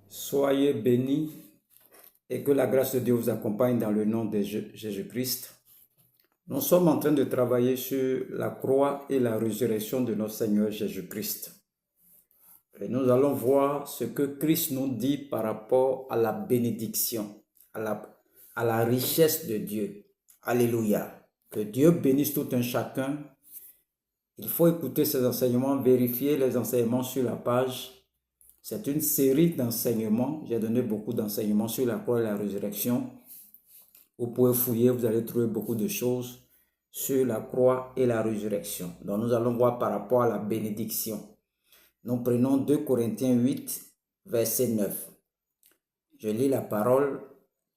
Soyez bénis et que la grâce de Dieu vous accompagne dans le nom de Jésus-Christ. Nous sommes en train de travailler sur la croix et la résurrection de notre Seigneur Jésus-Christ. Et nous allons voir ce que Christ nous dit par rapport à la bénédiction, à la richesse de Dieu. Alléluia. Que Dieu bénisse tout un chacun. Il faut écouter ces enseignements, vérifier les enseignements sur la page. C'est une série d'enseignements. J'ai donné beaucoup d'enseignements sur la croix et la résurrection. Vous pouvez fouiller, vous allez trouver beaucoup de choses sur la croix et la résurrection. Donc nous allons voir par rapport à la bénédiction. Nous prenons 2 Corinthiens 8, verset 9. Je lis la parole.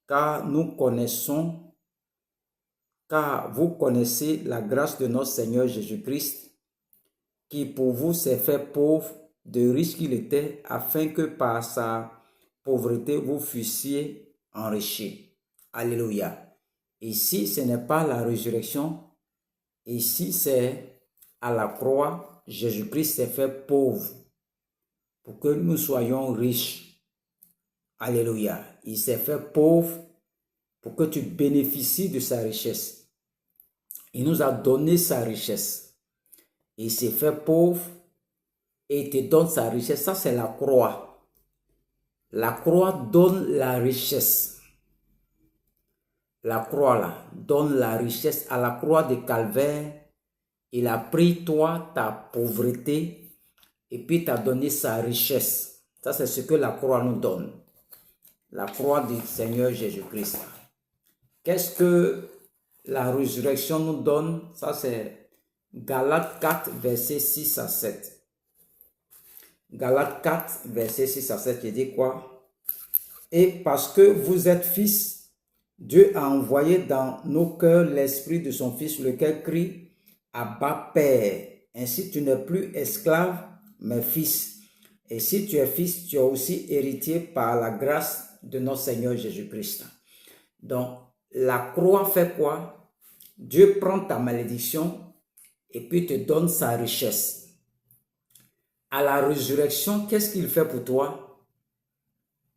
Car vous connaissez la grâce de notre Seigneur Jésus-Christ, qui pour vous s'est fait pauvre, de riche qu'il était, afin que par sa pauvreté vous fussiez enrichis. Alléluia. Ici, ce n'est pas la résurrection. Ici, c'est à la croix, Jésus-Christ s'est fait pauvre pour que nous soyons riches. Alléluia. Il s'est fait pauvre pour que tu bénéficies de sa richesse. Il nous a donné sa richesse. Il s'est fait pauvre et il te donne sa richesse. Ça, c'est la croix. La croix donne la richesse. La croix, là, donne la richesse. À la croix de Calvaire, il a pris toi, ta pauvreté, et puis t'a donné sa richesse. Ça, c'est ce que la croix nous donne. La croix du Seigneur Jésus-Christ. Qu'est-ce que la résurrection nous donne? Ça, c'est Galates 4, verset 6 à 7. Galates 4, verset 6 à 7, il dit quoi? Et parce que vous êtes fils, Dieu a envoyé dans nos cœurs l'esprit de son Fils, lequel crie Abba, Père. Ainsi, tu n'es plus esclave, mais fils. Et si tu es fils, tu es aussi héritier par la grâce de notre Seigneur Jésus-Christ. Donc, la croix fait quoi? Dieu prend ta malédiction et puis te donne sa richesse. À la résurrection, qu'est-ce qu'il fait pour toi?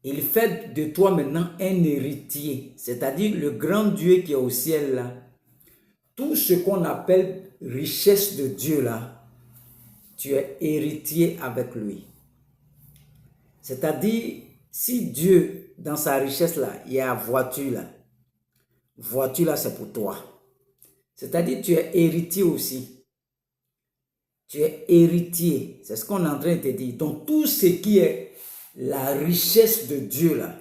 Il fait de toi maintenant un héritier, c'est-à-dire le grand Dieu qui est au ciel là. Tout ce qu'on appelle richesse de Dieu là, tu es héritier avec lui. C'est-à-dire, si Dieu, dans sa richesse là, il y a voiture là, c'est pour toi. C'est-à-dire, tu es héritier aussi. Tu es héritier. C'est ce qu'on est en train de te dire. Donc, tout ce qui est la richesse de Dieu là,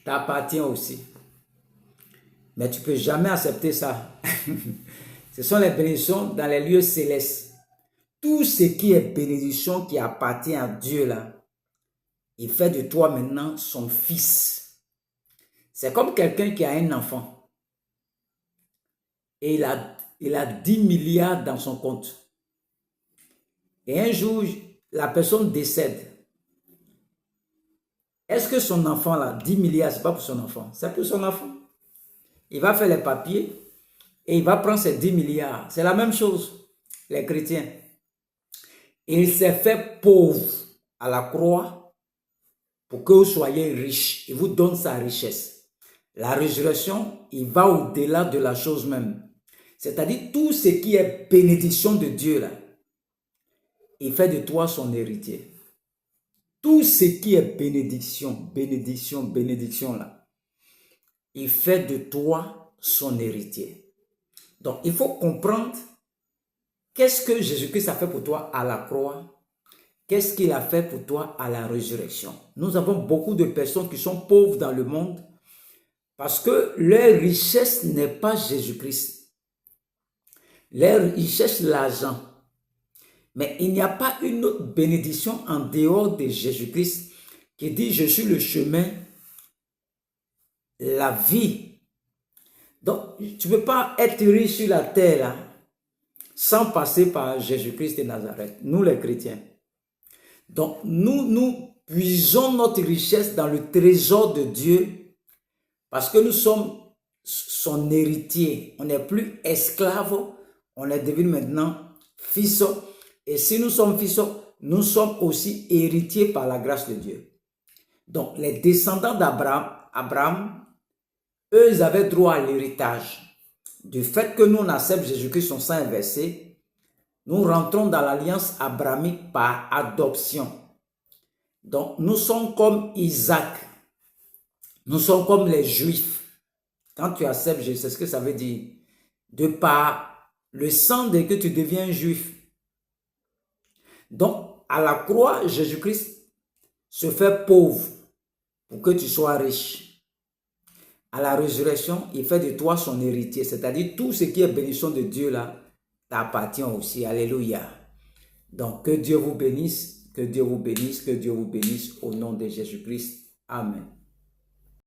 t'appartient aussi. Mais tu ne peux jamais accepter ça. Ce sont les bénédictions dans les lieux célestes. Tout ce qui est bénédiction qui appartient à Dieu là, il fait de toi maintenant son fils. C'est comme quelqu'un qui a un enfant. Et il a 10 milliards dans son compte. Et un jour, la personne décède. Est-ce que son enfant là, 10 milliards, ce n'est pas pour son enfant? C'est pour son enfant. Il va faire les papiers et il va prendre ses 10 milliards. C'est la même chose, les chrétiens. Il s'est fait pauvre à la croix pour que vous soyez riches. Il vous donne sa richesse. La résurrection, il va au-delà de la chose même. C'est-à-dire tout ce qui est bénédiction de Dieu là, il fait de toi son héritier. Tout ce qui est bénédiction là, il fait de toi son héritier. Donc, il faut comprendre qu'est-ce que Jésus-Christ a fait pour toi à la croix. Qu'est-ce qu'il a fait pour toi à la résurrection. Nous avons beaucoup de personnes qui sont pauvres dans le monde parce que leur richesse n'est pas Jésus-Christ. Leur richesse, l'argent. Mais il n'y a pas une autre bénédiction en dehors de Jésus-Christ qui dit « Je suis le chemin, la vie ». Donc, tu ne peux pas être riche sur la terre là, sans passer par Jésus-Christ de Nazareth, nous les chrétiens. Donc, nous puisons notre richesse dans le trésor de Dieu parce que nous sommes son héritier. On n'est plus esclave, on est devenu maintenant fils. Et si nous sommes fils, nous sommes aussi héritiers par la grâce de Dieu. Donc, les descendants d'Abraham, eux, ils avaient droit à l'héritage. Du fait que nous, on accepte Jésus-Christ, son sang est versé, nous rentrons dans l'alliance abrahamique par adoption. Donc, nous sommes comme Isaac. Nous sommes comme les Juifs. Quand tu acceptes Jésus, c'est ce que ça veut dire. De par le sang, dès que tu deviens juif. Donc, à la croix, Jésus-Christ se fait pauvre pour que tu sois riche. À la résurrection, il fait de toi son héritier. C'est-à-dire, tout ce qui est bénédiction de Dieu là, t'appartient aussi. Alléluia. Donc, que Dieu vous bénisse, que Dieu vous bénisse, que Dieu vous bénisse au nom de Jésus-Christ. Amen.